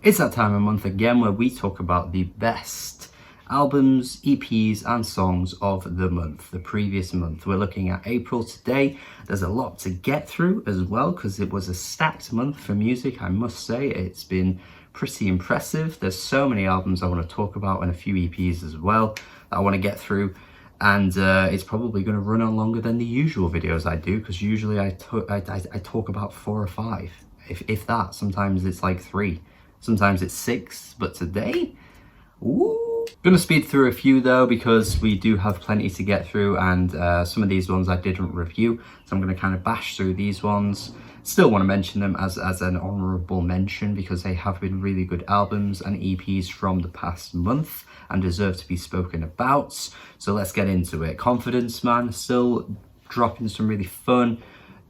It's that time of month again where we talk about the best albums, EPs and songs of the month, the previous month. We're looking at April today. There's a lot to get through as well because it was a stacked month for music, I must say. It's been pretty impressive. There's so many albums I want to talk about and a few EPs as well that I want to get through. And it's probably going to run on longer than the usual videos I do, because usually I talk about 4 or 5, if that. Sometimes it's like 3. Sometimes it's 6, but today, ooh. Gonna speed through a few though, because we do have plenty to get through, and some of these ones I didn't review, so I'm gonna kind of bash through these ones. Still want to mention them as an honourable mention, because they have been really good albums and EPs from the past month and deserve to be spoken about. So let's get into it. Confidence Man, still dropping some really fun,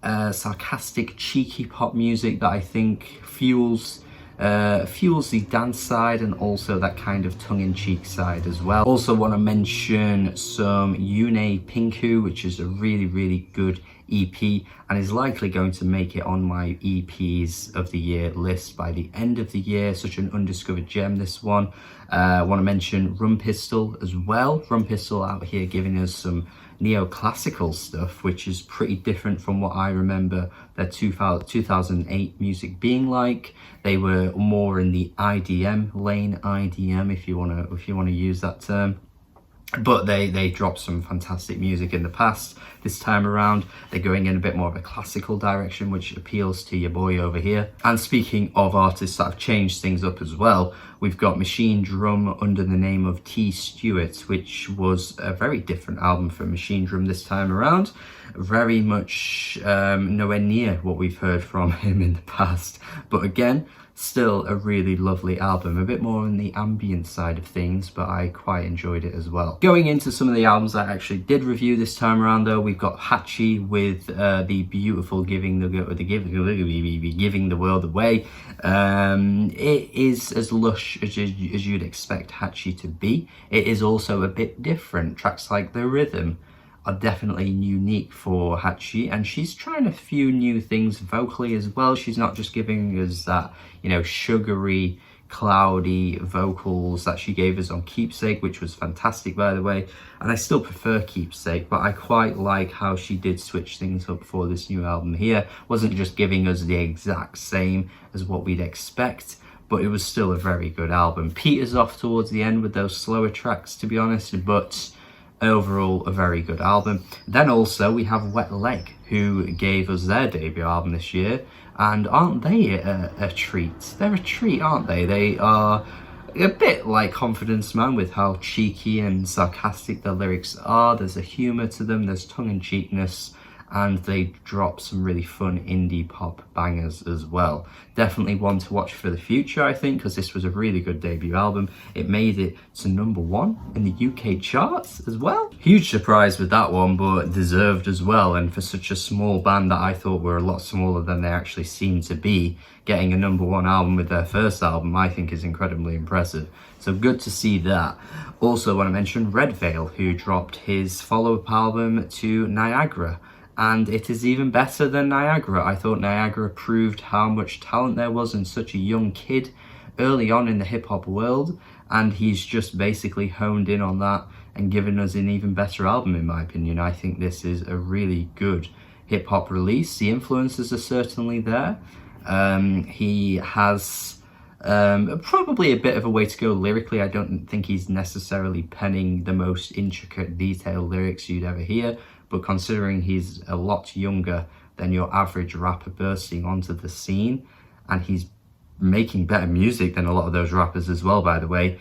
sarcastic, cheeky pop music that I think fuels the dance side and also that kind of tongue-in-cheek side as well. Also want to mention some Yune Pinku, which is a really good EP and is likely going to make it on my EPs of the year list by the end of the year. Such an undiscovered gem, this one. Want to mention Rumpistol as well. Rumpistol out here giving us some neoclassical stuff, which is pretty different from what I remember their 2008 music being like. They were more in the IDM lane, IDM if you want to use that term. But they dropped some fantastic music in the past. This time around, they're going in a bit more of a classical direction, which appeals to your boy over here. And speaking of artists that have changed things up as well, we've got Machinedrum under the name of T. Stewart, which was a very different album for Machinedrum this time around. Very much nowhere near what we've heard from him in the past. But again, still a really lovely album, a bit more on the ambient side of things, but I quite enjoyed it as well. Going into some of the albums I actually did review this time around though, we've got Hatchie with the beautiful Giving the World Away. It is as lush as you'd expect Hatchie to be. It is also a bit different. Tracks like The Rhythm are definitely unique for Hatchie, and she's trying a few new things vocally as well. She's not just giving us that, you know, sugary, cloudy vocals that she gave us on Keepsake, which was fantastic by the way, and I still prefer Keepsake, but I quite like how she did switch things up for this new album here. Wasn't just giving us the exact same as what we'd expect, but it was still a very good album. Peters off towards the end with those slower tracks, to be honest, but overall a very good album. Then also we have Wet Leg, who gave us their debut album this year, and aren't they a treat? They're a treat, aren't they? They are a bit like Confidence Man with how cheeky and sarcastic their lyrics are. There's a humour to them, there's tongue-in-cheekness, and they drop some really fun indie pop bangers as well. Definitely one to watch for the future, I think, because this was a really good debut album. It made it to #1 in the UK charts as well. Huge surprise with that one, but deserved as well. And for such a small band that I thought were a lot smaller than they actually seemed to be, getting a #1 album with their first album, I think is incredibly impressive. So good to see that. Also want to mention Redveil, who dropped his follow-up album to Niagara. And it is even better than Niagara. I thought Niagara proved how much talent there was in such a young kid early on in the hip-hop world, and he's just basically honed in on that and given us an even better album, in my opinion. I think this is a really good hip-hop release. The influences are certainly there. He has probably a bit of a way to go lyrically. I don't think he's necessarily penning the most intricate, detailed lyrics you'd ever hear, but considering he's a lot younger than your average rapper bursting onto the scene, and he's making better music than a lot of those rappers as well, by the way,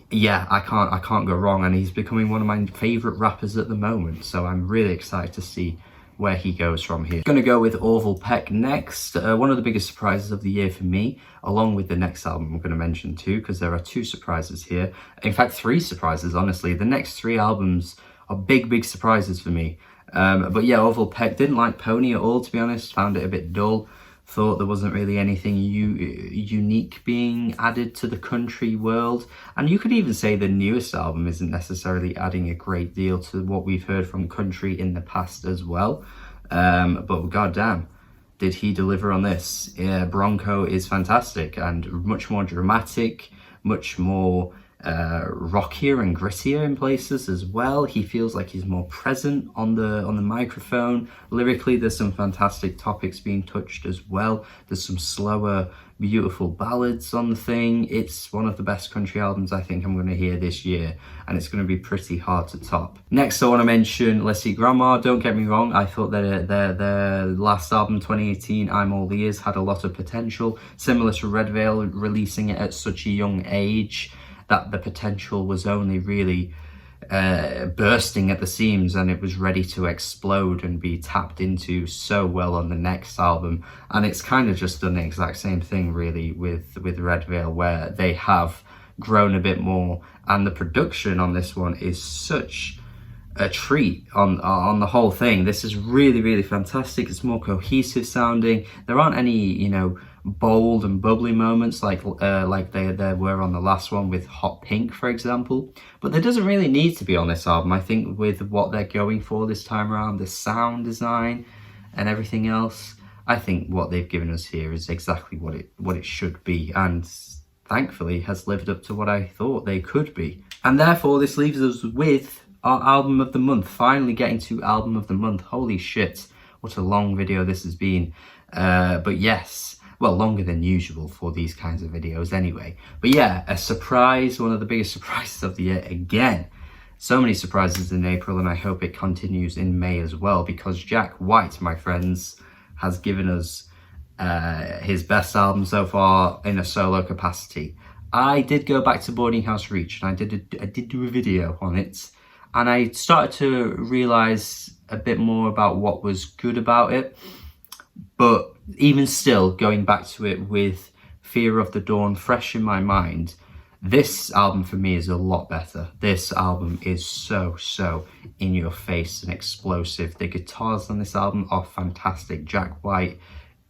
yeah, I can't go wrong, and he's becoming one of my favorite rappers at the moment, so I'm really excited to see where he goes from here. Gonna go with Orville Peck next. One of the biggest surprises of the year for me, along with the next album I'm gonna mention too, because there are 2 surprises here. In fact, 3 surprises, honestly. The next 3 albums are big surprises for me. But yeah, Orville Peck, didn't like Pony at all, to be honest. Found it a bit dull. Thought there wasn't really anything unique being added to the country world. And you could even say the newest album isn't necessarily adding a great deal to what we've heard from country in the past as well. But goddamn, did he deliver on this? Bronco is fantastic and much more dramatic, much more rockier and grittier in places as well. He feels like he's more present on the microphone. Lyrically, there's some fantastic topics being touched as well. There's some slower, beautiful ballads on the thing. It's one of the best country albums I think I'm going to hear this year, and it's going to be pretty hard to top. Next, I want to mention Let's See Grandma. Don't get me wrong, I thought that their last album, 2018, I'm All Ears, had a lot of potential. Similar to Redveil releasing it at such a young age, that the potential was only really bursting at the seams, and it was ready to explode and be tapped into so well on the next album. And it's kind of just done the exact same thing really with Redveil, where they have grown a bit more, and the production on this one is such a treat on the whole thing. This is really, really fantastic. It's more cohesive sounding. There aren't any, you know, bold and bubbly moments like there were on the last one with Hot Pink, for example, but there doesn't really need to be on this album. I think with what they're going for this time around, the sound design and everything else, I think what they've given us here is exactly what it should be, and thankfully has lived up to what I thought they could be. And therefore this leaves us with our album of the month. Finally getting to album of the month. Holy shit, what a long video this has been. But yes, well, longer than usual for these kinds of videos anyway. But yeah, a surprise, one of the biggest surprises of the year again. So many surprises in April, and I hope it continues in May as well, because Jack White, my friends, has given us his best album so far in a solo capacity. I did go back to Boarding House Reach, and I did do a video on it, and I started to realise a bit more about what was good about it. But even still, going back to it with Fear of the Dawn fresh in my mind, this album for me is a lot better. This album is so in your face and explosive. The guitars on this album are fantastic. Jack White,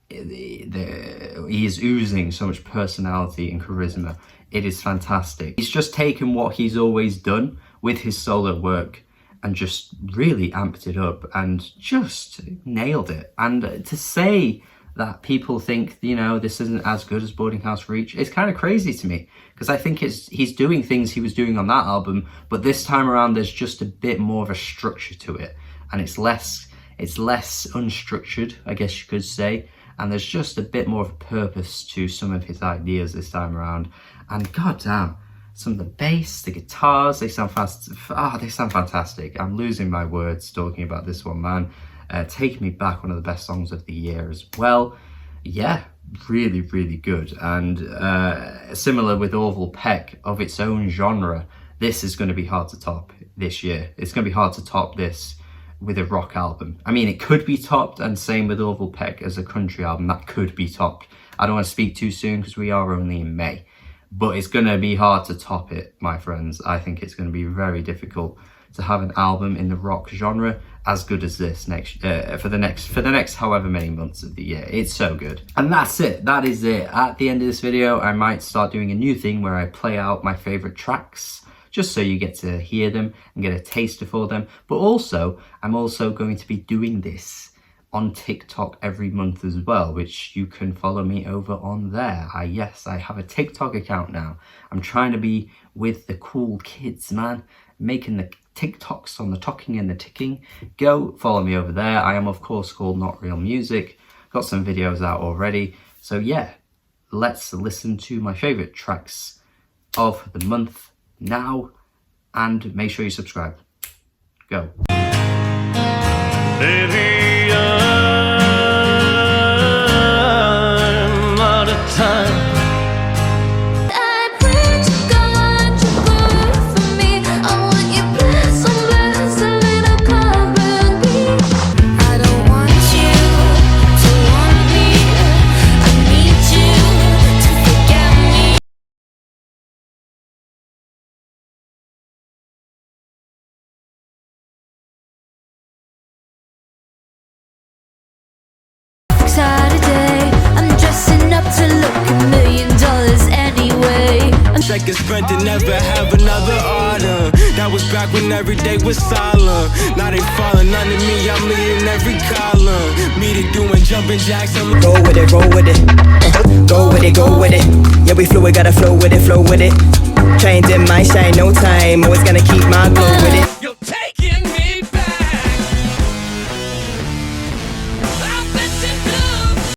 he is oozing so much personality and charisma. It is fantastic. He's just taken what he's always done with his solo work and just really amped it up and just nailed it. And to say that people think, you know, this isn't as good as Boarding House Reach, it's kind of crazy to me, because I think he's doing things he was doing on that album, but this time around there's just a bit more of a structure to it, and it's less unstructured, I guess you could say, and there's just a bit more of a purpose to some of his ideas this time around. And goddamn, some of the bass, the guitars, they sound fantastic. I'm losing my words talking about this one, man. Taking Me Back, one of the best songs of the year as well. Yeah, really, really good. And similar with Orville Peck, of its own genre, this is going to be hard to top this year. It's going to be hard to top this with a rock album. I mean, it could be topped, and same with Orville Peck as a country album, that could be topped. I don't want to speak too soon because we are only in May. But it's going to be hard to top it, my friends. I think it's going to be very difficult to have an album in the rock genre as good as this for the next however many months of the year. It's so good. And that's it. That is it. At the end of this video, I might start doing a new thing where I play out my favorite tracks, just so you get to hear them and get a taster for them. But also, I'm also going to be doing this on TikTok every month as well, which you can follow me over on there. Yes, I have a TikTok account now. I'm trying to be with the cool kids, man, making the TikToks on the talking and the ticking. Go follow me over there. I am, of course, called Not Real Music. Got some videos out already. So yeah, let's listen to my favorite tracks of the month now, and make sure you subscribe. Go. Baby, I'm out of time. I pray to God you're good for me. I want you bless, oh bless, a little cover me. I don't want you to want me. I need you to forget me. Saturday, I'm dressing up to look $1 million anyway. Second sprint to never have another order. That was back when every day was silent. Now they falling under me, I'm leading every column. Me to doing jump jumping jacks. Roll with it, roll with it. Go with it, go with it. Yeah, we fluid, gotta flow with it, flow with it. Trained in my shine, no time. Always gonna keep my glow with it.